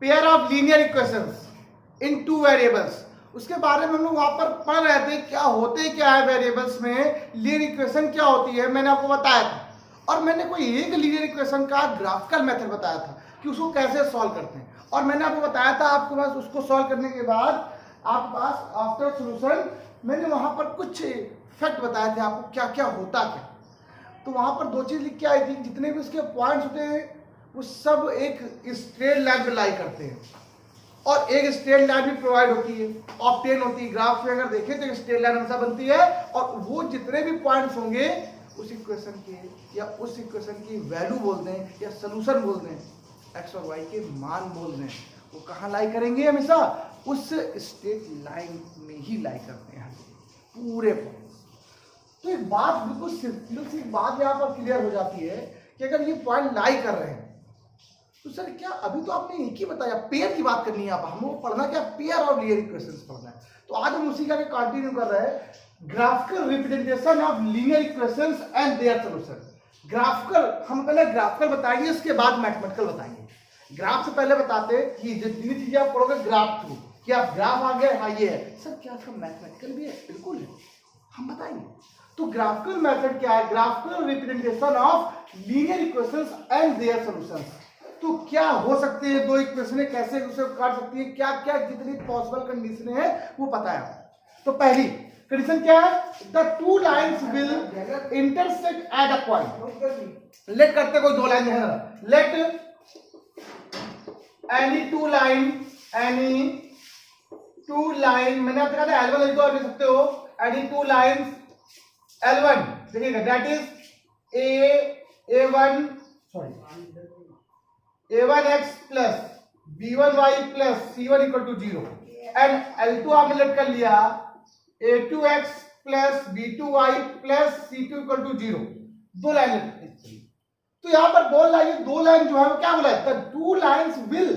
Pair of linear equations in two variables. उसके बारे में हम लोग वहां पर पढ़ रहे थे क्या होते क्या है वेरिएबल्स में, लीनियर इक्वेशन क्या होती है, मैंने आपको बताया था। और मैंने कोई एक लीनियर इक्वेशन का ग्राफिकल मेथड बताया था कि उसको कैसे सॉल्व करते हैं, और मैंने आपको बताया था आपके पास उसको सॉल्व करने के बाद आपके पास आफ्टर सॉल्यूशन मैंने वहां पर कुछ फैक्ट बताए थे आपको क्या क्या होता क्या। तो वहां पर दो चीज लिख के आई थी, जितने भी उसके पॉइंट्स होते हैं वो सब एक स्ट्रेट लाइन पे लाई करते हैं, और एक स्ट्रेट लाइन भी प्रोवाइड होती है, ऑब्टेन होती है। ग्राफ में अगर देखें तो स्ट्रेट लाइन हमेशा बनती है, और वो जितने भी पॉइंट्स होंगे उस इक्वेशन के या उस इक्वेशन की वैल्यू बोल दें या सोल्यूशन बोल दें, एक्स और वाई के मान बोल दें, वो कहाँ लाई करेंगे, हमेशा उस स्ट्रेट लाइन में ही लाई करते हैं पूरे पॉइंट। तो एक बात बिल्कुल सिंपल सी बात यहाँ पर क्लियर हो जाती है कि अगर ये पॉइंट लाई कर रहे हैं तो सर क्या अभी तो आपने एक ही बताया, पेयर की बात करनी है, आप हम लोग पढ़ना क्या, पेयर और लीनियर इक्वेशंस पढ़ना है। तो आज हम उसी का कंटिन्यू कर रहे हैं, graphical representation of linear equations and their solution. Graphical हम पहले ग्राफिकल बताएंगे, उसके बाद मैथमेटिकल बताएंगे। ग्राफ से पहले बताते कि जितनी चीजें आप पढ़ोगे ग्राफ थ्रू, कि आप ग्राफ आ गया, हाँ ये है सर, क्या इसका मैथमेटिकल भी है, बिल्कुल है, हम बताएंगे। तो ग्राफिकल मेथड क्या है, graphical representation of linear equations and their solutions. तो क्या हो सकते हैं दो इक्वेशन, कैसे उसे काट सकती है, क्या क्या जितनी पॉसिबल कंडीशन है वो पता है। तो पहली कंडीशन क्या है, the two lines will intersect at a point. Let करते कोई दो लाइन है, लेट एनी टू लाइन, मैंने आपको कहा था L1 L2 आप लिख सकते हो, एनी टू लाइंस L1 देखिएगा that is A1x plus B1y plus C1 equal to 0, and L2 आपने लेट कर लिया A2x plus B2y plus C2 equal to 0, दो लाइन। तो यहां पर बोल रहा है दो लाइन जो है वो क्या बोला है, the two lines will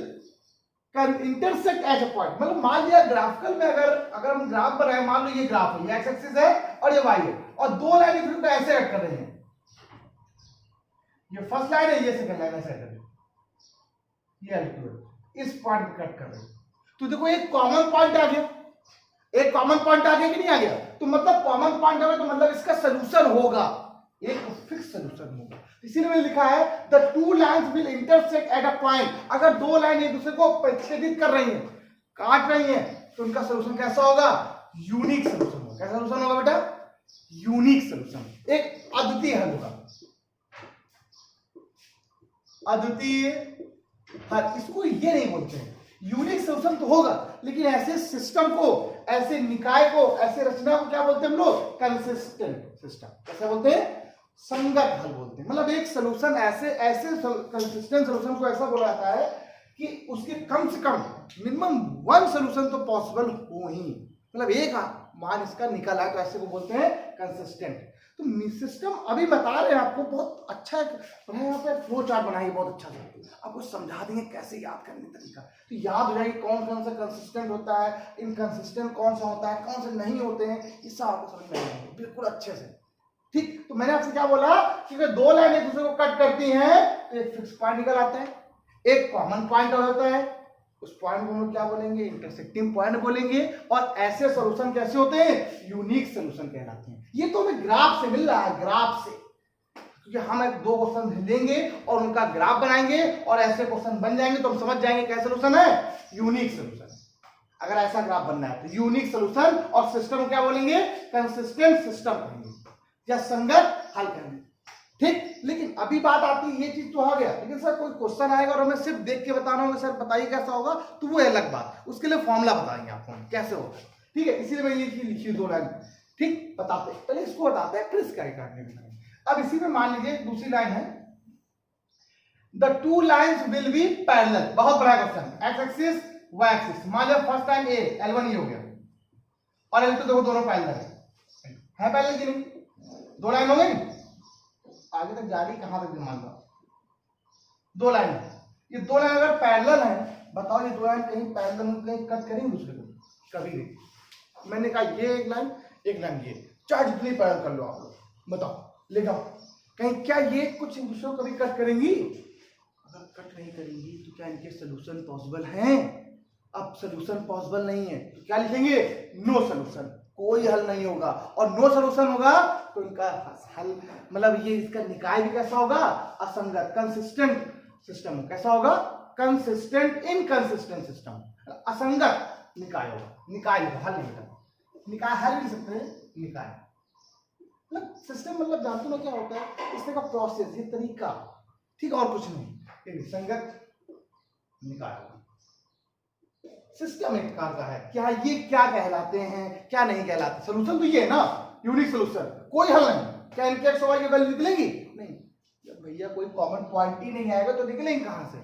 can intersect at a point. मतलब मान लिया ग्राफिकल में अगर हम ग्राफ पर है, मान लो ये ग्राफ है, ये एक्स एक्सिस है और ये वाई है, और दो लाइन फिर ऐसे कट कर रहे हैं, ये फर्स्ट लाइन है, ये सेकंड लाइन ऐसे कट रही है, ये L2 इस पॉइंट पे कट कर रहे हैं। तो देखो एक कॉमन पॉइंट आ गया, एक कॉमन पॉइंट आ गया कि नहीं आ गया, तो मतलब कॉमन पॉइंट आ गया तो मतलब इसका सॉल्यूशन होगा, एक फिक्स सॉल्यूशन होगा। इसीलिए मैंने लिखा है the two lines will intersect at a point. अगर दो लाइन एक दूसरे को छेदित कर रही हैं, काट रही हैं, तो उनका सॉल्यूशन कैसा होगा, यूनिक सॉल्यूशन होगा। कैसा सॉल्यूशन होगा बेटा, यूनिक सॉल्यूशन, एक अद्वितीय हल होगा, अद्वितीय हल। इसको ये नहीं बोलते हैं, यूनिक सॉल्यूशन तो होगा, लेकिन ऐसे सिस्टम को, ऐसे निकाय को, ऐसे रचना को क्या बोलते हैं हम लोग, कंसिस्टेंट सिस्टम। कैसे बोलते हैं, संगत हल बोलते हैं। मतलब एक सॉल्यूशन ऐसे कंसिस्टेंट सॉल्यूशन को ऐसा बोला जाता है कि उसके कम से कम मिनिमम वन सॉल्यूशन तो पॉसिबल हो ही, मतलब एक मान इसका निकल आए तो ऐसे को बोलते हैं कंसिस्टेंट। तो सिस्टम अभी बता रहे हैं आपको, बहुत अच्छा यहाँ पे फ्लो चार्ट बनाइए, बहुत अच्छा से आपको समझा देंगे कैसे याद करने का तरीका, तो याद हो जाएगी कौन कौन सा कंसिस्टेंट होता है, इनकंसिस्टेंट कौन सा होता है, कौन से नहीं होते हैं, इससे आपको समझ में आएगा बिल्कुल अच्छे से। ठीक, तो मैंने आपसे क्या बोला कि अगर दो लाइन एक दूसरे को कट करती हैं तो एक फिक्स पॉइंट निकल आता है, एक कॉमन पॉइंट होता है, उस पॉइंट को हम क्या बोलेंगे, इंटरसेक्टिंग पॉइंट बोलेंगे। और ऐसे सॉल्यूशन कैसे होते हैं, यूनिक सॉल्यूशन कहलाते हैं। ये तो हमें ग्राफ से मिल रहा है, ग्राफ से, क्योंकि हम एक दो क्वेश्चन लेंगे और उनका ग्राफ बनाएंगे और ऐसे क्वेश्चन बन जाएंगे तो हम समझ जाएंगे क्या सॉल्यूशन है, यूनिक सॉल्यूशन। अगर ऐसा ग्राफ बनना है तो यूनिक सॉल्यूशन, और सिस्टम क्या बोलेंगे, कंसिस्टेंट सिस्टम कहेंगे या संगत हल कहेंगे। ठीक, लेकिन अभी बात आती है, ये चीज तो हो गया, लेकिन सर कोई क्वेश्चन आएगा और हमें सिर्फ देख के बताना होगा, सर बताइए कैसा होगा, तो वो अलग बात, उसके लिए फॉर्मूला बताएंगे आपको कैसे होगा। ठीक है, इसीलिए मैं ये लिखी दो लाइन। ठीक, बताते पहले इसको बताते हैं, फिर इसका काटने में। अब इसी में मान लीजिए दूसरी लाइन है, the two lines will be parallel. बहुत बड़ा question, X axis Y axis. मान लो फर्स्ट लाइन ए L1 ये हो गया और L2 देखो दोनों पैरेलल है पैरेलल की नहीं, दो लाइन हो गई, आगे तक जा रही, कहां तक मान लो दो लाइन, ये दो लाइन अगर पैरेलल है, बताओ ये दो लाइन कहीं पैरेलल कहीं कट करेंगे दूसरे को, कभी नहीं। मैंने कहा ये एक लाइन ये, चाहे जितनी पैरेलल कर लो आप लोग, बताओ ले जाओ, कहीं क्या ये कुछ दूसरे को कभी कट करेंगी, अगर कट नहीं करेंगी तो क्या इनके सोल्यूशन पॉसिबल हैं? अब सोल्यूशन पॉसिबल नहीं है तो क्या लिखेंगे? नो सोल्यूशन, कोई हल नहीं होगा। और नो सोल्यूशन होगा तो इनका हल मतलब ये इसका निकाय भी कैसा होगा? असंगत, कंसिस्टेंट सिस्टम। कैसा होगा? कंसिस्टेंट इनकंसिस्टेंट सिस्टम, असंगत निकाय होगा। निकाय होगा, हल नहीं होगा। निकाय हल नहीं सकते हैं, निकाय मतलब सिस्टम, मतलब जानते हो क्या होता है इस तरह का प्रोसेस, ये तरीका, ठीक, और कुछ नहीं। ये संगत निकाय होगा। सिस्टम एक प्रकार का है। क्या ये क्या कहलाते हैं, क्या नहीं कहलाते? सोल्यूशन तो ये है ना, यूनिक सोल्यूशन, कोई हल नहीं। क्या इनके एक्स वाई की वैल्यू निकलेंगी? नहीं। जब भैया कोई कॉमन पॉइंट ही नहीं आएगा तो निकलेंगे कहां से?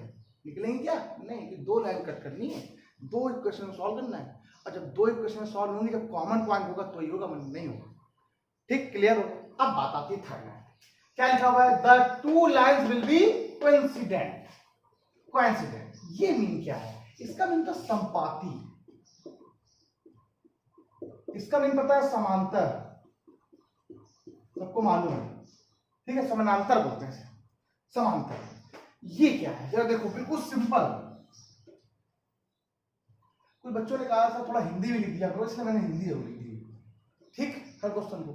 निकलेंगे क्या? नहीं, कि दो लाइन कट करनी है, दो इक्वेशन सॉल्व करना है, और जब दो इक्वेशन सॉल्व होंगी, जब कॉमन पॉइंट होगा तो ही होगा, नहीं होगा। ठीक, क्लियर हो? अब बात आती है थर्ड लाइन। क्या लिखा हुआ है? The two lines will be coincident. Coincident ये मीन क्या है? इसका मीन तो संपाती, इसका मीन पता है समांतर, सबको मालूम है, ठीक है, समानांतर बोलते हैं समांतर। ये क्या है जरा देखो, बिल्कुल सिंपल। कुछ बच्चों ने कहा सर थोड़ा हिंदी में लिख दिया करो, इसलिए मैंने हिंदी जरूर लिख दी। ठीक, हर क्वेश्चन को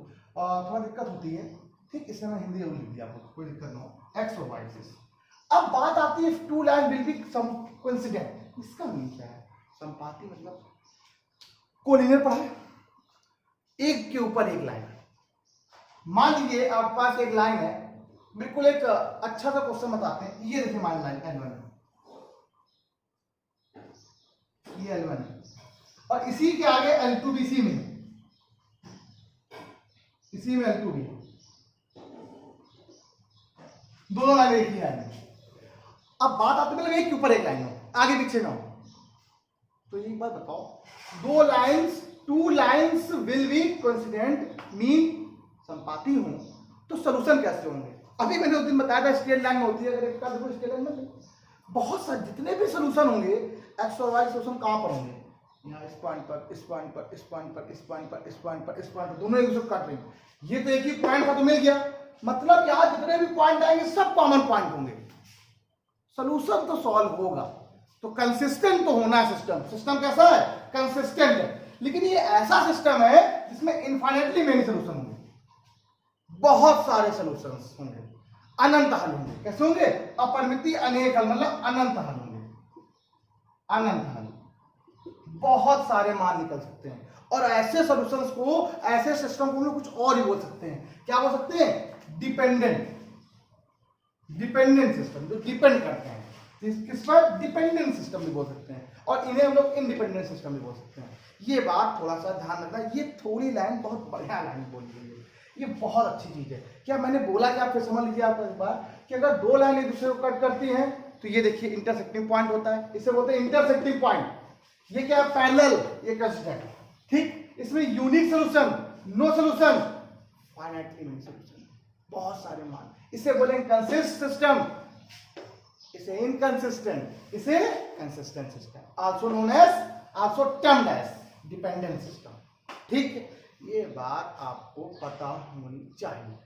थोड़ा दिक्कत होती है, ठीक, इसलिए मैं हिंदी जरूर लिख दिया, आपको कोई दिक्कत ना हो। एक्स और वाई एक्सिस। अब बात आती है two line will be coincident. इसका मीन क्या है? संपाती मतलब कोलिनियर पढ़ा है, एक के ऊपर एक लाइन। मान लीजिए आपके पास एक लाइन है, बिल्कुल एक अच्छा सा क्वेश्चन बताते हैं। ये देखिए मान लाइन L1, ये L1 है, और इसी के आगे L2 भी इसी में, इसी में L2 भी, दोनों लाइन एक ही लाइन है। अब बात आती है मतलब एक के ऊपर एक लाइन हो, आगे पीछे ना हो। तो एक बात बताओ, दो lines, two lines will be coincident mean संपाती हूं, तो सोल्यूशन कैसे होंगे? अभी मैंने उस दिन बताया था स्ट्रेट लाइन में होती है, अगर एक का देखो स्ट्रेट लाइन में बहुत सारे जितने भी सोल्यूशन होंगे, एक्स और वाई सोल्यूशन कहां पर होंगे? यहाँ इस पॉइंट पर, इस पॉइंट पर, इस पॉइंट पर, इस पॉइंट पर, इस पॉइंट पर, इस पॉइंट पर, दोनों एक दूसरे को काट रहे हैं। ये तो एक ही पॉइंट का तो मिल गया, मतलब यहाँ जितने भी पॉइंट आएंगे सब कॉमन पॉइंट होंगे, सोल्यूशन तो सॉल्व होगा। तो कंसिस्टेंट तो होना है सिस्टम। सिस्टम कैसा है? कंसिस्टेंट है। लेकिन ये ऐसा सिस्टम है जिसमें इनफाइनेटली मेनी सोल्यूशन होंगे, बहुत सारे सोल्यूशंस होंगे, अनंत हल होंगे। कैसे होंगे? अपरिमित अनेक हल, मतलब अनंत हल होंगे, अनंत हल, बहुत सारे मान निकल सकते हैं। और ऐसे सॉल्यूशंस को, ऐसे सिस्टम को हम लोग कुछ और ही बोल सकते हैं। क्या बोल सकते हैं? डिपेंडेंट, डिपेंडेंट सिस्टम, जो डिपेंड करते हैं किस पर? डिपेंडेंट सिस्टम भी बोल सकते हैं, और इन्हें हम लोग इंडिपेंडेंट सिस्टम भी बोल सकते हैं। ये बात थोड़ा सा ध्यान रखना। ये थोड़ी लाइन बहुत बढ़िया लाइन बोली गई है, ये बहुत अच्छी चीज है। क्या मैंने बोला कि आप फिर समझ लीजिए आप एक बार, कि अगर दो लाइन एक दूसरे को कट करती हैं तो ये देखिए इंटरसेक्टिंग पॉइंट होता है, इसे बोलते हैं इंटरसेक्टिंग पॉइंट। ये क्या है? पैरेलल, ये कंसिस्टेंट, ठीक। इसमें unique solution, no solution, finitely many solution, बहुत सारे मान। इसे बोलेंगे कंसिस्ट सिस्टम, इसे इनकंसिस्टेंट, इसे consistent system, also known as, also termed as dependent system. ठीक, ये बात आपको पता होनी चाहिए।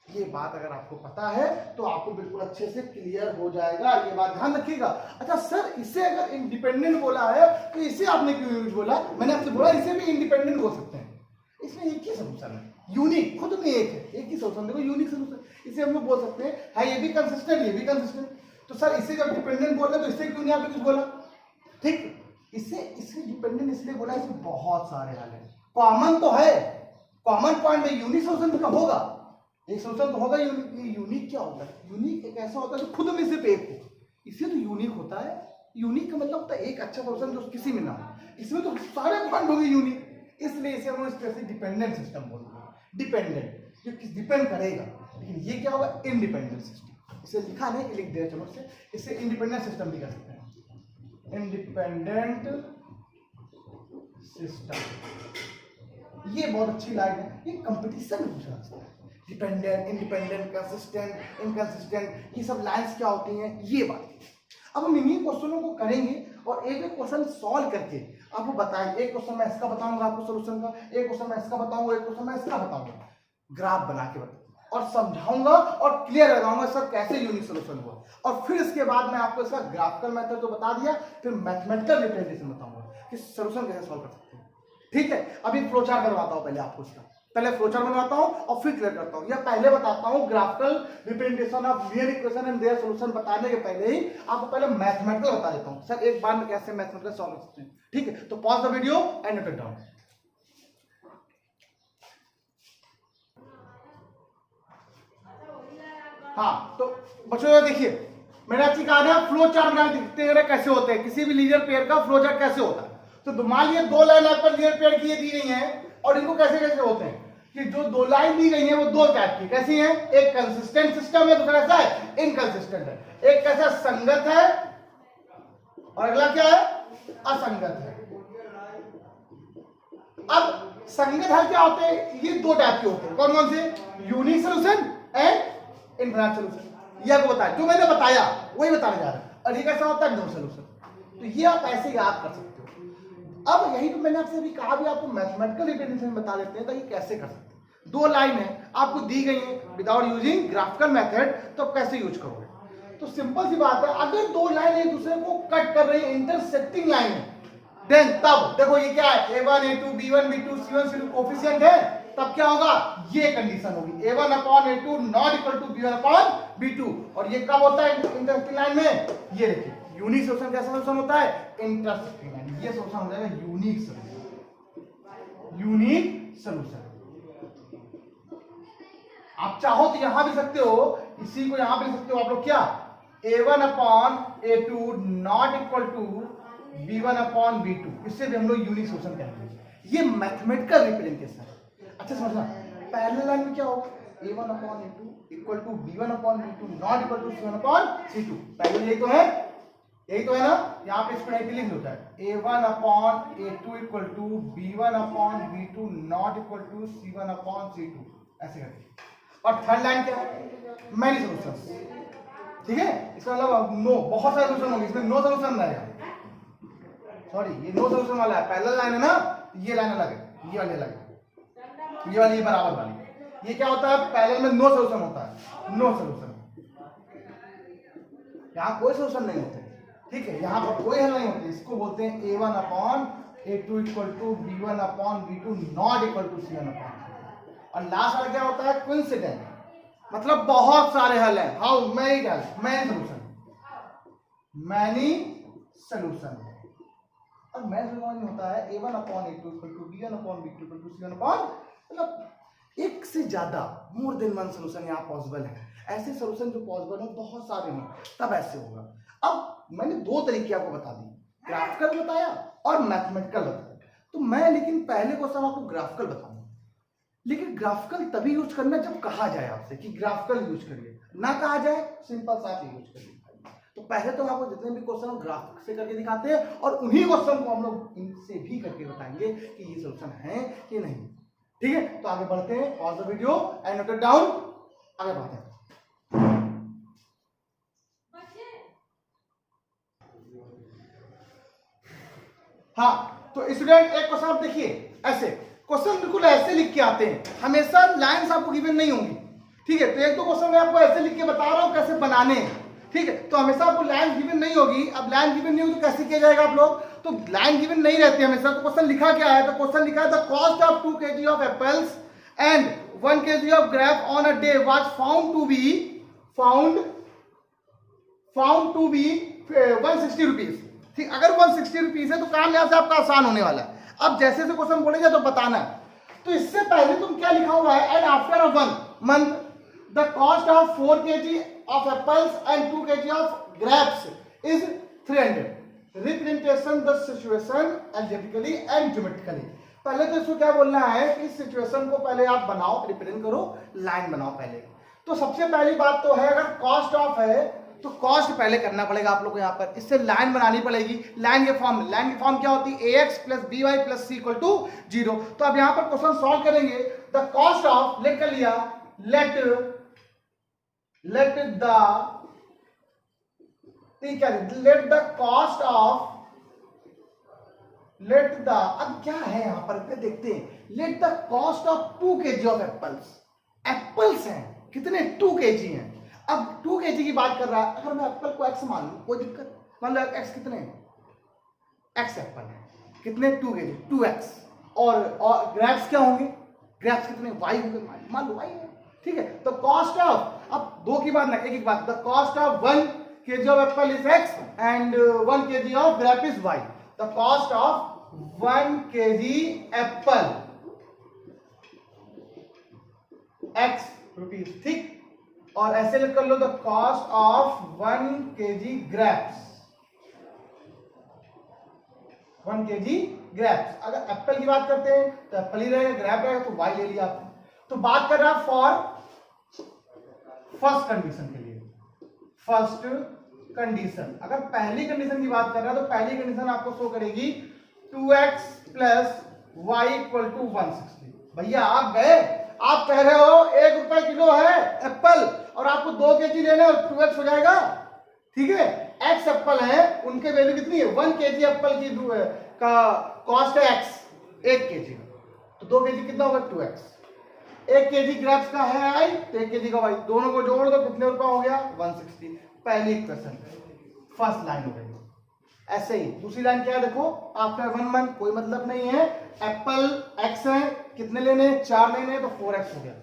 ये बात अगर आपको पता है तो आपको बिल्कुल अच्छे से क्लियर हो जाएगा, ये बात ध्यान रखिएगा। अच्छा सर, इसे अगर इंडिपेंडेंट बोला है तो इसे आपने क्यों यूज बोला? मैंने आपसे बोला इसे भी इंडिपेंडेंट बोल सकते हैं, इसमें एक ही सोल्यूशन है, यूनिक, खुद में एक है, एक ही सोल्यूशन। देखो यूनिक सोल्यूशन, इसे हम लोग बोल सकते हैं, है ये भी कंसिस्टेंट, ये भी कंसिस्टेंट। तो सर इसे जब डिपेंडेंट बोल रहे तो इसे क्यों नहीं आपने कुछ बोला? ठीक, इसे डिपेंडेंट इसलिए बोला, इसमें बहुत सारे हल है, कॉमन तो है, कॉमन पॉइंट में यूनिक सोल्यूशन का होगा, एक सोल्यूशन तो होगा। यूनिक क्या होता है? यूनिक एक ऐसा होता है जो खुद में सिर्फ एक हो, इसलिए तो यूनिक होता है। यूनिक का मतलब होता है एक अच्छा सोल्यूशन जो किसी में ना हो, इसमें तो सारे पॉइंट होंगे यूनिक, इसलिए इसे हम स्पेशली डिपेंडेंट सिस्टम बोलते हैं। डिपेंडेंट, जो डिपेंड करेगा, लेकिन ये क्या होगा? Independent system. इसे लिखा नहीं, लिख दिया चलो से, इसे इंडिपेंडेंट सिस्टम भी कह सकते हैं, इंडिपेंडेंट सिस्टम। ये बहुत अच्छी लाइन है, ये कंपटीशन में पूछा जाता है। डिपेंडेंट, इंडिपेंडेंट, कंसिस्टेंट, इनकंसिस्टेंट, ये सब लाइंस क्या होती हैं, ये बात। अब हम इन्हीं क्वेश्चनों को करेंगे और एक एक क्वेश्चन सॉल्व करके आपको बताएंगे। एक क्वेश्चन मैं इसका बताऊंगा आपको सोल्यूशन का, एक क्वेश्चन मैं इसका बताऊंगा, एक क्वेश्चन मैं इसका बताऊंगा, ग्राफ बना के बताऊंगा। और समझाऊंगा और क्लियर लगाऊंगा सर कैसे यूनिक सोल्यूशन हुआ, और फिर इसके बाद मैं आपको इसका ग्राफिकल मेथड तो बता दिया, फिर मैथमेटिकल रिप्रेजेंटेशन बताऊंगा कि सोल्यूशन कैसे सॉल्व कर सकते हैं। ठीक है, अभी फ्लोचार्ट करवाता हूं पहले आपको इसका, पहले फ्लोचार्ट बनवाता हूं और फिर क्लियर करता हूं, या पहले बताता हूं graphical representation of linear equation and their solution बताने के पहले ही आपको पहले मैथमेटिकल बता देता हूं सर एक बार में कैसे मैथमेटिकल सॉल्व कर सकते हैं। ठीक है, तो pause the video and note it down. हाँ, तो बच्चों देखिए मैंने अच्छी कहा ना फ्लो चार्ट बना दिखते हैं कैसे होते हैं, किसी भी लीनियर पेयर का फ्लो चार्ट कैसे होता है। तो मान लीजिए दो लाइन आपको लीनियर पेयर की दी गई है और इनको कैसे कैसे होते हैं कि जो दो लाइन दी गई है वो दो टाइप की कैसी है, एक कंसिस्टेंट सिस्टम है, दूसरा कैसा है इनकंसिस्टेंट है, एक कैसा संगत है और अगला क्या है असंगत है। अब संगत हल क्या होते हैं, ये दो टाइप के होते हैं, कौन कौन से, unique solution and infinite solution. ये आपको बताया, जो मैंने बताया वही बताने जा रहा है, और ये कैसा होता है नो सोल्यूशन। तो ये आप ऐसे याद कर सकते हो। अब यही तो मैंने आपसे अभी कहा भी आपको मैथमेटिकल रिप्रेजेंटेशन बता देते हैं ताकि कैसे कर सकते हैं। दो लाइन है आपको दी गई है विदाउट यूजिंग ग्राफिकल मेथड, तो आप कैसे यूज करोगे। तो सिंपल सी बात है, अगर दो लाइन एक दूसरे को कट कर रही है, इंटरसेक्टिंग लाइन है, देन तब देखो ये क्या है a1 a2 b1 b2 c1 c2 coefficient है, तब क्या होगा ये कंडीशन होगी a1 upon a2 not equal to b1 upon b2। और ये कब होता है इंटरसेक्टिंग लाइन में, ये देखिए यूनिक सोल्यूशन कैसा सोल्यूशन होता है इंटरसेक्टिंग लाइन, ये सोल्यूशन हो जाएगा यूनिक सोल्यूशन। यूनिक सोल्यूशन आप चाहो तो यहां भी सकते हो, इसी को यहां भी सकते हो आप लोग, क्या a1 upon a2 not equal to b1 upon b2, इससे भी हम लोग यूनिक सोल्यूशन कहेंगे। ये मैथमेटिकल रिप्रेजेंटेशन है। अच्छा समझना, पैरेलल लाइन में क्या होगा a1 upon a2 equal to b1 upon b2 not equal to c1 upon c2। Parallel यही तो है, यही तो है ना, यहाँ पे इसको डायरेक्टली लिख होता है a1 upon a2 equal to b1 upon b2 not equal to c1 upon c2, ऐसे करके। और थर्ड लाइन क्या है मैनी सॉल्यूशंस। ठीक है, इसका मतलब नो, बहुत सारे सॉल्यूशन होंगे, इसमें नो सॉल्यूशन रहेगा, सॉरी ये नो सॉल्यूशन वाला है, पैरेलल लाइन है ना, ये लाइन अलग है, ये वाली अलग है, ये वाली ये बराबर वाली। ये क्या होता है पैरेलल में नो सॉल्यूशन होता है, नो सॉल्यूशन, यहाँ कोई सॉल्यूशन नहीं होता। ठीक है, यहाँ पर कोई हल नहीं होती, इसको बोलते हैं a1 upon a2 equal to b1 upon b2 not equal to c1 upon. और लास्ट वाला क्या होता है कोइंसिडेंट, मतलब बहुत सारे हल हैं, हाउ मैनी हल, मैनी सॉल्यूशन, मैनी सॉल्यूशन। अब मैनी सॉल्यूशन होता है a1 upon a2 equal to b1 upon b2 equal to c1 upon, मतलब एक से ज्यादा मोर देन वन सॉल्यूशन यहाँ पॉसिबल है। ऐसे सॉल्यूशन जो पॉसिबल हो बहुत सारे हों तब ऐसे होगा। अब मैंने दो तरीके आपको बता दिए, ग्राफिकल बताया और मैथमेटिकल बताया। तो मैं लेकिन पहले क्वेश्चन आपको ग्राफिकल बताऊंगा, लेकिन ग्राफिकल तभी यूज करना जब कहा जाए आपसे कि ग्राफिकल यूज करिए, ना कहा जाए सिंपल सा यूज करिए। तो पहले तो आपको जितने भी क्वेश्चन ग्राफिक से करके दिखाते हैं और उन्हीं क्वेश्चन को हम लोग इनसे भी करके बताएंगे कि ये सॉल्यूशन है कि नहीं। ठीक है, तो आगे बढ़ते हैं, pause the video and note it down, आगे बढ़ते हैं। हाँ, तो स्टूडेंट एक क्वेश्चन आप देखिए, ऐसे क्वेश्चन बिल्कुल ऐसे लिख के आते हैं, हमेशा लाइंस आपको गिवन नहीं होंगी। ठीक है, तो एक दो क्वेश्चन मैं आपको ऐसे लिख के बता रहा हूं कैसे बनाने हैं। ठीक है, तो हमेशा आपको लाइन गिवन नहीं होगी। अब लाइन गिवन नहीं होगी तो कैसे किया जाएगा आप लोग, तो लाइन गिवन नहीं रहती हमेशा। तो क्वेश्चन लिखा क्या है, तो क्वेश्चन लिखा है the cost of 2 kg of apples and 1 kg of grape on a day was found to be 160 rupees. ठीक, अगर 160 रुपीज है तो काम यहां से आपका आसान होने वाला है। अब जैसे से क्वेश्चन बोलेगा तो बताना है। तो इससे पहले तुम क्या लिखा हुआ है, and after 1 month the cost of 4 kg of apples and 2 kg of grapes is 300. Representation the situation algebraically and geometrically. पहले तो इसको क्या बोलना है कि इस सिचुएशन को पहले आप बनाओ, रिप्रेजेंट करो, लाइन बनाओ पहले। तो सबसे पहली बात तो है, अगर कॉस्ट ऑफ है तो कॉस्ट पहले करना पड़ेगा आप लोग को यहाँ पर, इससे लाइन बनानी पड़ेगी। लाइन के फॉर्म क्या होती है, ax plus by plus c equal to 0। तो अब यहाँ पर क्वेश्चन सॉल्व करेंगे, द कॉस्ट ऑफ लेट कर लिया, let the अब क्या है यहां पर देखते हैं, let the cost of 2 kg of apples हैं, कितने 2 kg हैं। अब 2 kg की बात कर रहा है, अगर मैं एप्पल को x मान लूं, कोई दिक्कत? मान लो x कितने हैं, x एप्पल है, कितने 2 kg, 2x। और ग्रेप्स क्या होंगे, ग्रेप्स कितने y होंगे, मान लो y है, ठीक है। तो कॉस्ट ऑफ, अब दो की बात ना, एक एक बात, the cost of 1 kg of apple is x and 1 kg of grape is y। The cost of 1 kg apple x rupees, ठीक। और ऐसे लिख कर लो, the cost of 1 kg grapes, 1 kg grapes. अगर एप्पल की बात करते हैं तो एप्पल ही रहेगा, ग्रेप रहेगा तो y ले लिया आपने। तो बात कर रहा है फॉर फर्स्ट कंडीशन के लिए, फर्स्ट कंडीशन। अगर पहली कंडीशन की बात कर रहा है तो पहली कंडीशन आपको शो करेगी 2x plus y equal to 160। भैया आप गए, आप कह रहे हो 1 रुपए किलो है एप्पल और आपको 2 kg लेना है, 2x हो जाएगा, ठीक है। x एप्पल है, उनके वैल्यू कितनी है, 1 kg एप्पल की का कॉस्ट है x, 1 kg, तो 2 kg कितना होगा 2x। 1 kg ग्रेप्स का है i, तो 1 kg का y, दोनों को जोड़ दो, कितने रुपया हो गया 160। पहली इक्वेशन, फर्स्ट लाइन हो गई। ऐसे ही दूसरी लाइन क्या है देखो, आफ्टर 1 मंथ, कोई मतलब नहीं है, एप्पल x है, कितने लेने, 4 लेने, तो 4x हो गया,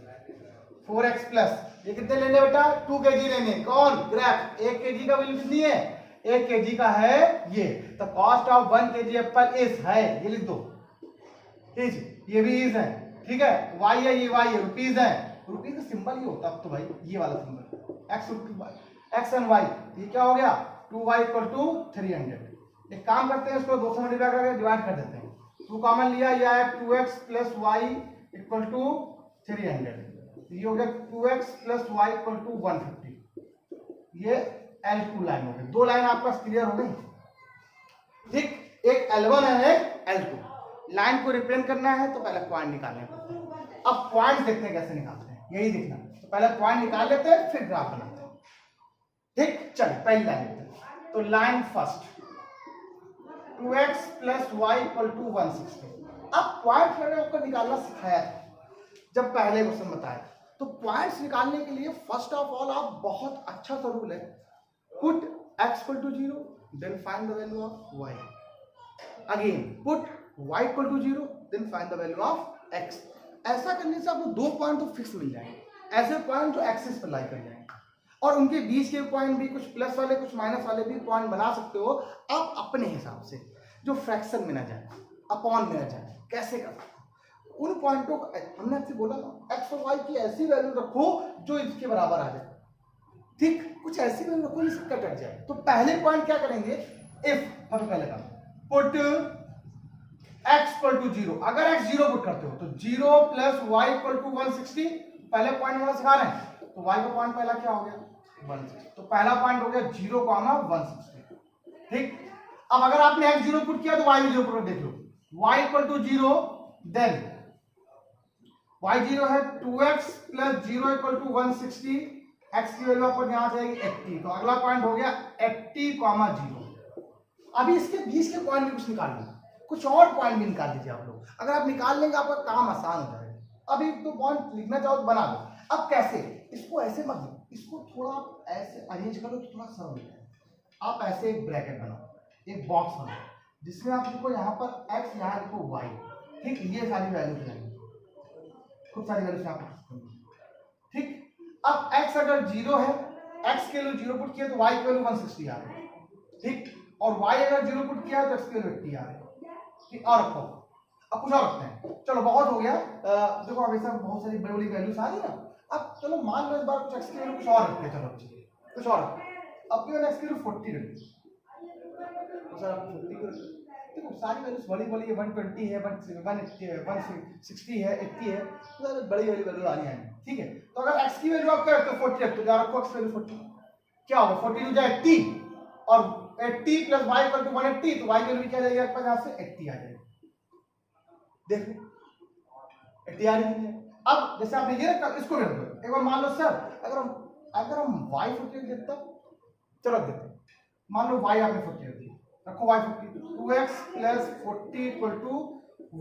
4x प्लस ये कितने लेने बेटा, 2 kg लेने, कौन, ग्रेप। 1 kg का वैल्यू कितनी है, 1 kg का है ये। तो cost of 1 kg Apple is है, ये लिख दो, ये भी इज है, ठीक है। y है, ये y है, रुपीज है, रुपीज का सिंबल ये होता अब तो भाई, ये वाला सिंबल x एंड y, ये क्या हो गया 2y इक्वल टू 300। एक काम करते हैं, इसको 200 में डिवाइड कर देते हैं, 2 कॉमन लिया, यह है 2x plus y equal to 300, ये हो गया 2x plus y equal to 150। ये L2 लाइन हो गई, 2 लाइन आपका क्लियर हो गई, ठीक। एक L1 है, एक L2। लाइन को रिप्रेजेंट करना है तो पहले पॉइंट निकालने पड़ते हैं। अब पॉइंट देखते हैं कैसे निकालते हैं, यही देखना, तो पहले पॉइंट निकाल लेते हैं फिर ग्राफ बनाते हैं, ठीक। चलिए पहली लाइन लेते हैं, तो line first 2x plus y equal to 160। अब पॉइंट मैंने आपको निकालना सिखाया था जब पहले क्वेश्चन बताया, तो पॉइंट्स निकालने के लिए फर्स्ट ऑफ ऑल आप बहुत अच्छा सा रूल है, put x equal to 0 then find the value of y, again put y equal to 0 then find the value of x। ऐसा करने से आपको 2 पॉइंट तो फिक्स मिल जाएंगे, ऐसे पॉइंट जो एक्सिस पर लाई कर जाएंगे, और उनके बीच के पॉइंट भी, कुछ प्लस वाले कुछ माइनस वाले भी पॉइंट बना सकते हो आप अपने हिसाब से, जो फ्रैक्शन में ना जाए, अपॉन में ना जाए, कैसे कर सकते हो उन पॉइंटों को। हमने आपसे बोला ना एक्स और वाई की ऐसी वैल्यू रखो जो इसके बराबर आ जाए, ठीक, कुछ ऐसी वैल्यू रखो जिससे कट जाए। तो पहले पॉइंट क्या करेंगे, इफ हम पहले का पुट x इक्वल टू 0, अगर x 0 पुट करते हो तो 0 प्लस वाई इक्वल टू 160, पहले पॉइंट वाला सिखा रहे हैं, तो y का पॉइंट पहला क्या हो गया 160, तो पहला पॉइंट हो गया 0, 160, ठीक। अब अगर आपने x 0 पुट किया तो y भी 0 पुट, देख लो y equal to 0, then y 0 है 2x plus 0 equal to 160, x की वैल्यू आपको यहां जाएगी 80, तो अगला पॉइंट हो गया 80, 0। अभी इसके बीच के पॉइंट भी कुछ निकाल लो, कुछ और पॉइंट भी निकाल लीजिए आप लोग, अगर आप निकाल लेंगे आपका काम आसान हो जाएगा। अभी तो पॉइंट लिखना चाहो तो बना दो। अब कैसे, इसको ऐसे मत दो, इसको थोड़ा आप ऐसे अरेंज करो तो थोड़ा सरल हो जाए। आप ऐसे एक ब्रैकेट बनाओ, एक बॉक्स बनाओ, जिसमें आप लिखो यहाँ पर x, यहाँ लिखो y, ठीक, ये सारी वैल्यू जाएंगी, खूब सारी वैल्यू यहाँ पर, ठीक। अब x अगर 0 है, x के लिए 0 पुट किया तो y की वैल्यू 160 आ रही है, ठीक, और y अगर 0 पुट किया तो x की वैल्यू 80 आ रही है, ठीक। और रखो, अब कुछ और रखते हैं, चलो बहुत हो गया, देखो अब ऐसा बहुत सारी बड़ी बड़ी वैल्यूज आ रही है ना। अब चलो मान लो इस बार कुछ x की वैल्यू कुछ और रखते हैं, चलो कुछ और रखते हैं, अब मैंने x की वैल्यू 40 रखी, तो सर आप 40 को देखो सारी वैल्यूज बड़ी बड़ी है, 120 है, 180 है, 160 है, 80 है, तो बड़ी बड़ी वैल्यू आनी है, ठीक है। तो अगर x की वैल्यू आप क्या रखते हो 40 रखते हो, क्या रखो x वैल्यू 40, क्या होगा 40 हो जाए 80, और 80 प्लस y इक्वल टू 180, तो y की वैल्यू क्या जाएगी आपके पास, यहां से 80 आ जाएगी, देखो 80 आ रही है। अब जैसे आपने ये रखा, इसको भी रख दो एक बार, मान लो सर अगर हम y 40 देते, चलो देते, मान लो y आपने 40 दी, रखो y 40, 2x plus 40 equal to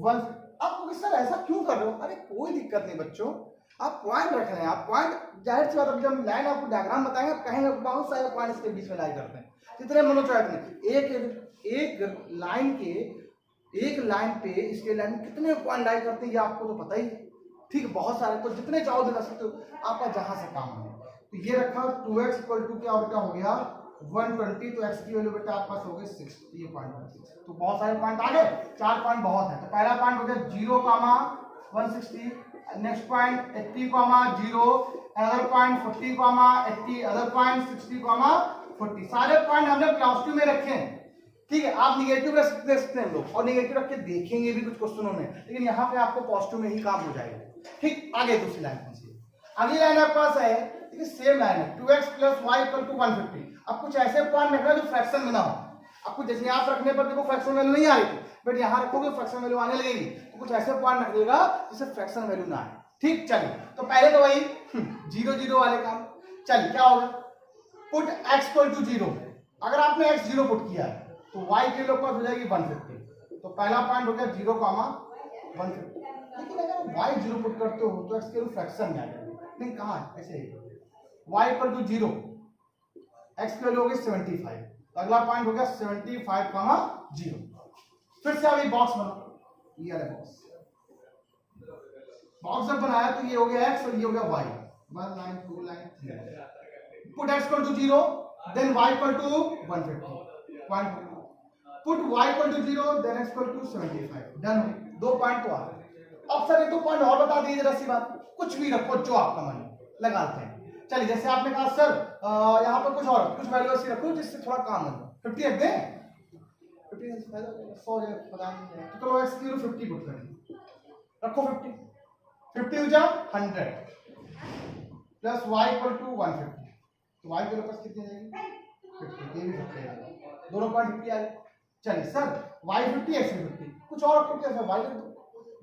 1। अब सर ऐसा क्यों कर रहे हो, अरे कोई दिक्कत नहीं बच्चों, आप पॉइंट रख रहे हैं, आप पॉइंट जाहिर सी बात है, जब लाइन आपको डायग्राम बताएंगे आप कहेंगे बहुत सारे पॉइंट इसके बीच में लाई करते हैं, जितने मनोचायत में एक लाइन के एक लाइन पे इसके लाइन में कितने पॉइंट लाई करते हैं ये आपको तो पता ही है, ठीक है, बहुत सारे, तो जितने चाहो दिखा सकते हो आपका जहां से काम है। तो ये रखा 2x इक्वल टू क्या बेटा हो गया 120, तो x की वैल्यू बेटा आपके पास हो गई 6, ये पॉइंट, तो बहुत सारे पॉइंट आ गए, 4 पॉइंट बहुत है। तो पहला पॉइंट हो गया 0, 160, next point 80, 0, other point 40, 80, other point 60, 40, सारे पॉइंट हमने क्लास 2 में रखे हैं, ठीक है। आप निगेटिव रख सकते हैं लोग, और निगेटिव रख के देखेंगे भी कुछ क्वेश्चनों में, लेकिन यहाँ पे आपको पॉजिटिव में ही काम हो जाएगा, ठीक। आगे दूसरी लाइन कौन सी, अगली लाइन आपके पास है, ठीक है, सेम लाइन है 2x + y = 150। अब कुछ ऐसे पॉइंट रखना जो फ्रैक्शन में ना हो, आपको जैसे आप रखने पर देखो फ्रैक्शन वैल्यू नहीं आ रही थी, बट यहाँ रखोगे फ्रैक्शन वैल्यू आने लगेगी, तो कुछ ऐसे पॉइंट रख देगा जिससे फ्रैक्शन वैल्यू ना आए, ठीक। चलिए, तो पहले तो वही 0 0 वाले काम, चलिए क्या होगा, पुट x = 0, अगर आपने x 0 पुट किया है तो y के लोग पास हो जाएगी 150, तो पहला पॉइंट हो गया 0, 150, लेकिन अगर y 0 पुट करते हो तो x के लोग फ्रैक्शन में आ जाएगा, नहीं कहाँ है, ऐसे y = 0, x की वैल्यू हो गई 75, तो अगला पॉइंट हो गया 75, 0। फिर से अभी बॉक्स बनाओ, ये वाला बॉक्स जब बनाया तो ये हो गया x और ये हो गया y, 1 line 2 line 3 line, put x = 0, then y = 150, point put y = 0, then x = 75, done. 2 point तो आ गए। अब सर एक दो पॉइंट और बता दीजिए, जरा सी बात, कुछ भी रखो जो आपका मन लगाते हैं। चलिए, जैसे आपने कहा सर यहाँ पर कुछ वैल्यू ऐसी रखो जिससे थोड़ा काम हो, 50 रख दें, 50 से फायदा होगा, 100 पता नहीं है, तो चलो x की 50 पुट करेंगे, रखो 50 हो जा 100 प्लस y = 150, तो y के पास कितनी जाएगी 50, ये भी 50 आएगा, दोनों पॉइंट 50 आ गए। चलिए सर y 50 x 50, कुछ और रखो क्या सर, y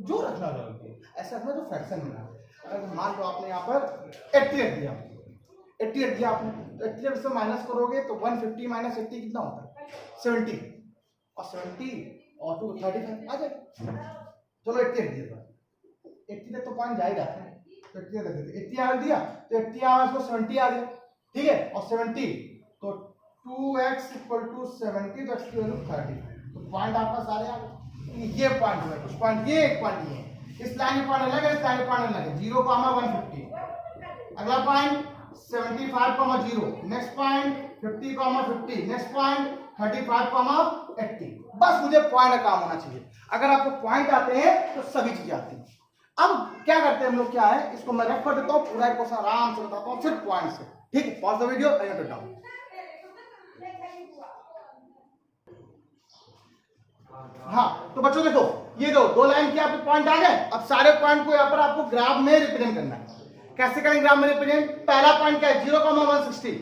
जो रखना है ऐसा रखना जो फ्रैक्शन में ना, अगर मान लो आपने यहाँ पर 80 रख दिया, 80 रख दिया आपने, तो 80 से माइनस करोगे तो 150 - 80 कितना होता है 70, और 70 और 2 35 आ जाए, चलो 80 रख दिया, 80 तक तो पॉइंट जा ही जाते हैं, तो 80 रख देते, 80 आ दिया तो 80 आया इसको 70 आ गया, ठीक है, और 70 तो 2x = 70, तो x की वैल्यू 30, तो पॉइंट आपका सारे आ गए। ये पॉइंट है, कुछ पॉइंट ये एक पॉइंट ये, इस लाइन में पॉइंट अलग है, इस लाइन में पॉइंट अलग है, 0, 150, अगला point 75, 0, next point 50, 50, next point 35, 80, बस मुझे पॉइंट का काम होना चाहिए। अगर आपको पॉइंट आते हैं तो सभी चीजें आती हैं। अब क्या करते हैं हम लोग, क्या है, इसको मैं रेफर देता हूँ, पूरा क्वेश्चन आराम से बताता हूँ फिर पॉइंट से, ठीक है। Pause the video, I note it down. हाँ, तो बच्चों देखो, ये दो लाइन के आपके पॉइंट आ गए। अब सारे पॉइंट को यहाँ पर आपको ग्राफ में रिप्रेजेंट करना है। कैसे करेंगे ग्राफ में रिप्रेजेंट? पहला पॉइंट क्या है 0, 160,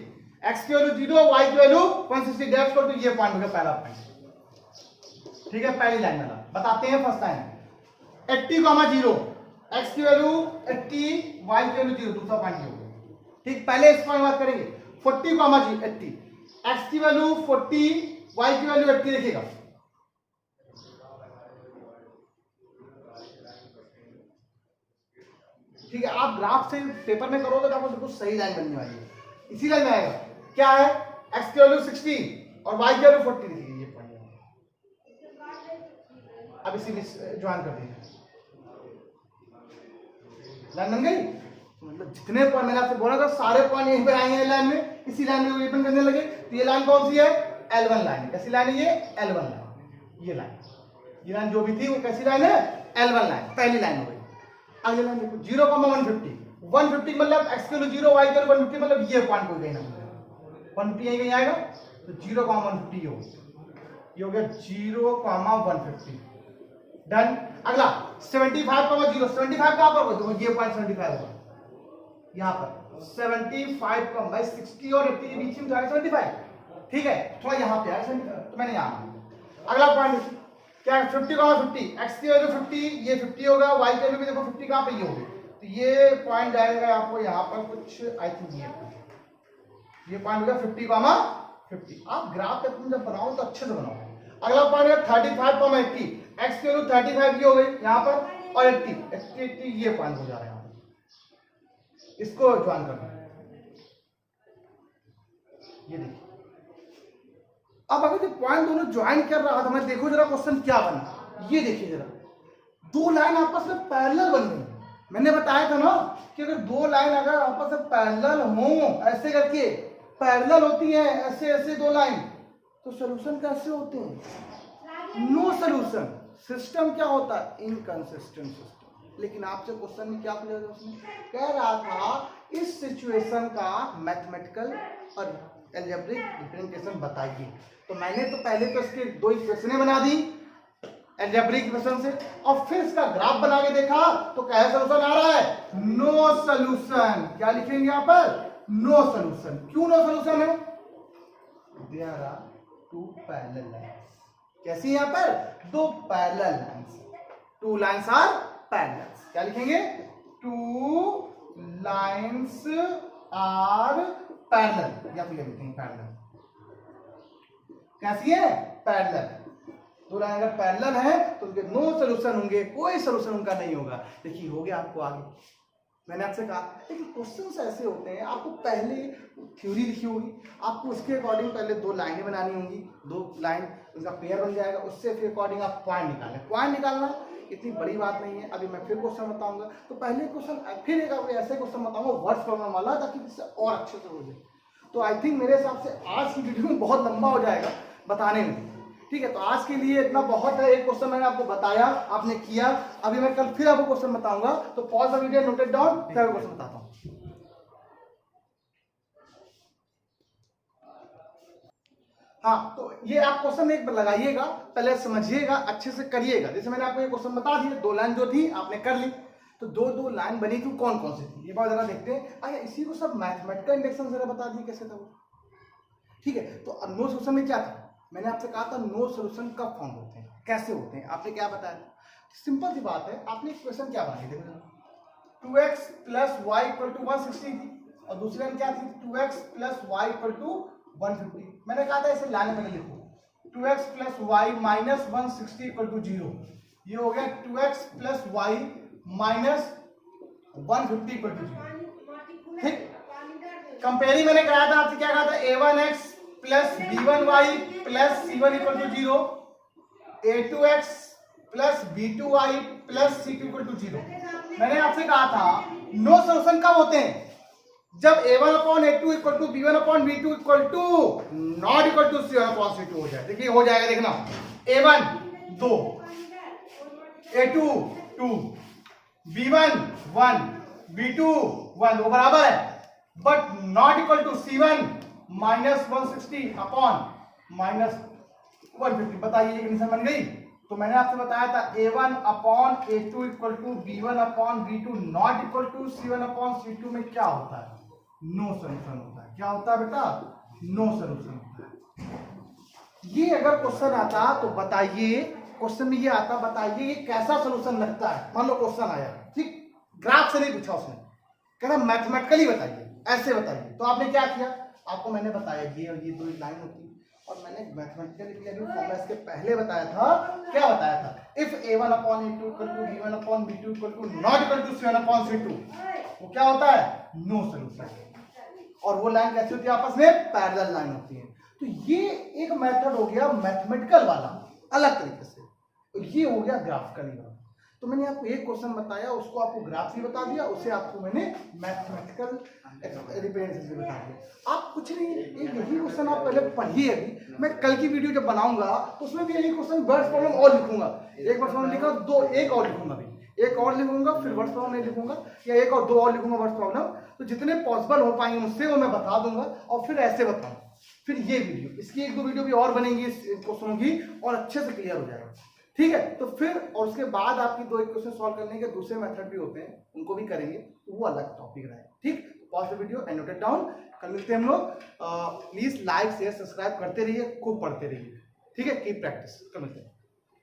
x की वैल्यू 0, y की वैल्यू 160, डेप्थ को, तो ये पॉइंट हो गया पहला पॉइंट, ठीक है। पहली लाइन वाला बताते हैं, फर्स्ट लाइन 80, 0, x की वैल्यू 80, y की वैल्यू 0, दूसरा पॉइंट हो गया, ठीक। पहले इस पॉइंट बात करेंगे 40, 80, x की वैल्यू 40, y की वैल्यू 80 लिखिएगा, ठीक है। आप ग्राफ से पेपर में करोगे तो आपको बिल्कुल सही लाइन बनने वाली है, इसी लाइन में आएगा। क्या है, x की वैल्यू 60 और y की वैल्यू 40 लिखिए, ये पॉइंट। अब इसी में ज्वाइन कर दीजिए, लाइन बन गई। मतलब जितने पॉइंट मैंने आपसे बोला था सारे पॉइंट यहीं पे आएंगे लाइन में, इसी लाइन में रिपीट करने लगे। तो ये लाइन कौन सी है, L1 लाइन। कैसी लाइन है ये, L1 लाइन। ये लाइन जो भी थी वो कैसी लाइन है, L1 लाइन, पहली लाइन हो गई। अगली लाइन देखो 0, 150, 150 मतलब x की वैल्यू 0, y की वैल्यू 150, मतलब ये पॉइंट कोई गई ना, 150 यहीं कहीं आएगा, तो 0, 150 हो, ये हो गया 0, 150, डन। अगला 75, 0, 75 कहां पर होगा, ये पॉइंट 75 होगा यहां पर, 75 का भाई 60 और 80 के बीच में जाएगा 75, ठीक है, थोड़ा यहां पे आएगा 75, तो मैंने यहां। अगला पॉइंट क्या है 50, 50, x की वैल्यू 50, ये 50 होगा, y की वैल्यू भी देखो 50 कहां पे, ये होगी, तो ये पॉइंट जाएगा आपको यहां पर कुछ, आई थिंक ये पॉइंट होगा 50, 50। आप ग्राफ तक जब बनाओ तो अच्छे से बनाओ। अगला पॉइंट है 35, 80, x की वैल्यू 35 की हो गई यहां पर, और 80 ये पॉइंट हो जा रहा है, इसको ज्वाइन करना है। ये देखिए, अब अगर पॉइंट दोनों ज्वाइन कर रहा था, मैं देखो जरा क्वेश्चन क्या बना। ये देखिए जरा, दो लाइन आपस में पैरेलल बन गई। मैंने बताया था ना कि अगर दो लाइन अगर आपस में पैरेलल हो, ऐसे करके पैरेलल होती है, ऐसे ऐसे दो लाइन, तो सॉल्यूशन कैसे होते हैं? No solution. सिस्टम क्या होता है? Inconsistent system. लेकिन आपसे क्वेश्चन में क्या पूछा था? उसने कह रहा था इस सिचुएशन का मैथमेटिकल और अलजेब्रिक रिप्रेजेंटेशन बताइए। तो मैंने तो पहले तो इसके दो इक्वेशनें बना दी अलजेब्रिक इक्वेशन से, और फिर इसका ग्राफ बना के देखा तो क्या सॉल्यूशन आ रहा है? No solution. क्या लिखेंगे यहाँ पर? No solution. क्यों नो सॉल्यूशन है? There are two parallel lines. कैसी यहाँ पर? दो parallel lines, two lines are parallel. क्या लिखेंगे? टू लाइंस आर पैरेलल, या फिर लिखते हैं पैरेलल। कैसी है? पैरेलल। दो लाइन अगर पैरेलल है तो उनके नो सॉल्यूशन होंगे, कोई सॉल्यूशन उनका नहीं होगा। देखिए हो गया आपको आगे। मैंने आपसे कहा, लेकिन क्वेश्चंस ऐसे होते हैं, आपको पहले थ्योरी लिखी होगी, आपको उसके अकॉर्डिंग पहले दो लाइनें बनानी होंगी, दो लाइन उनका पेयर बन जाएगा, उससे फिर अकॉर्डिंग आप पॉइंट निकालें। पॉइंट निकालना इतनी बड़ी बात नहीं है। अभी मैं फिर क्वेश्चन बताऊंगा, तो पहले क्वेश्चन फिर एक ऐसे क्वेश्चन बताऊंगा वर्ड्स प्रॉब्लम वाला, ताकि इससे और अच्छे से हो जाए। तो आई थिंक मेरे हिसाब से आज की वीडियो में बहुत लंबा हो जाएगा बताने में, ठीक है। तो आज के लिए इतना बहुत है। एक क्वेश्चन मैंने आपको बताया, आपने किया। अभी मैं कल फिर आपको क्वेश्चन बताऊंगा, तो pause the video, noted down, फिर आपको क्वेश्चन बताता हूं। हाँ, तो ये आप क्वेश्चन एक लगाइएगा, पहले समझिएगा, अच्छे से करिएगा। जैसे मैंने आपको ये क्वेश्चन बता दिया, दो लाइन जो थी आपने कर ली, तो दो दो लाइन बनी थी, कौन कौन सी थी ये बात जरा देखते हैं। अच्छा, इसी को सब मैथमेटिकल इंडेक्शन जरा बता दिए कैसे था वो, ठीक है। तो नो सॉल्यूशन में क्या था? मैंने आपसे कहा था नो सॉल्यूशन कब फॉर्म होते हैं, कैसे होते हैं, आपने क्या बताया? सिंपल सी बात है। आपने इक्वेशन क्या बनाई? देखो 2x plus y equal to 160 थी, और दूसरी लाइन क्या थी? 2x plus y equal to 150। मैंने कहा था इसे लाने में लिखो, 2x plus y minus 160 equal to 0। ये हो गया 2x plus y minus 150 equal to 0, ठीक। कंपेयरिंग मैंने कराया था आपसे, क्या कहा था? a1x plus b1y plus c1 equal to 0, a2x plus b2y plus c2 equal to 0। मैंने आपसे कहा था नो सॉल्यूशन कब होते हैं? जब a1 upon a2 equal to b1 upon b2 equal to not equal to c1 upon c2 हो जाए। देखिए हो जाएगा, देखना, a1 2, a2 2, b1 1, b2 1, वो बराबर है, but not equal to c1 minus 160 upon minus 150। बताइए ये कंडीशन बन गई। तो मैंने आपसे बताया था a1 upon a2 equal to b1 upon b2 not equal to c1 upon c2 में क्या होता है? नो सॉल्यूशन होता है। क्या होता है बेटा? नो सॉल्यूशन होता है। ये अगर क्वेश्चन आता तो बताइए, क्वेश्चन में ये आता, बताइए ये कैसा सॉल्यूशन लगता है। मान लो क्वेश्चन आया, ठीक, ग्राफ से नहीं पूछा उसने, कह रहा मैथमेटिकली बताइए, ऐसे बताइए। तो आपने क्या किया? आपको मैंने बताया ये और ये दो लाइन होती है, और मैंने मैथमेटिकली फॉर्मूला इसके पहले बताया था। क्या बताया था? If a1 upon a2 equal to b1 upon b2 equal to not equal to c1 upon c2, वो क्या होता है? No solution. और वो लाइन कैसी होती है? आपस में पैरेलल लाइन होती है। तो ये एक मेथड हो गया मैथमेटिकल वाला, अलग तरीके से। तो ये हो गया ग्राफिकली वाला। तो मैंने आपको एक क्वेश्चन बताया, उसको आपको ग्राफ से बता दिया, उसे आपको मैंने मैथमेटिकल रिप्रेजेंटेशन से बता दिया। आप कुछ नहीं, एक यही क्वेश्चन आप पहले पढ़िए। अभी मैं कल की वीडियो जब बनाऊंगा तो उसमें भी यही क्वेश्चन वर्ड्स प्रॉब्लम और लिखूंगा। एक वर्ड्स प्रॉब्लम लिखा, दो एक और लिखूंगा, अभी एक और लिखूंगा, फिर वर्ड्स प्रॉब्लम नहीं लिखूंगा, या एक और दो और लिखूंगा वर्ड्स प्रॉब्लम। तो जितने पॉसिबल हो पाएंगे मुझसे वो मैं बता दूंगा, और फिर ऐसे बताऊंगा। फिर ये वीडियो, इसकी एक दो वीडियो भी और बनेंगी इस क्वेश्चनों की, और अच्छे से क्लियर हो जाएगा, ठीक है। तो फिर और उसके बाद आपकी दो इक्वेशन सॉल्व करने के दूसरे मेथड भी होते हैं, उनको भी करेंगे, वो अलग टॉपिक रहेगा, ठीक। Pause the video and note it down. कल मिलते हैं हम लोग। प्लीज लाइक शेयर सब्सक्राइब करते रहिए, खूब पढ़ते रहिए, ठीक है। Keep practice. कल मिलते हैं।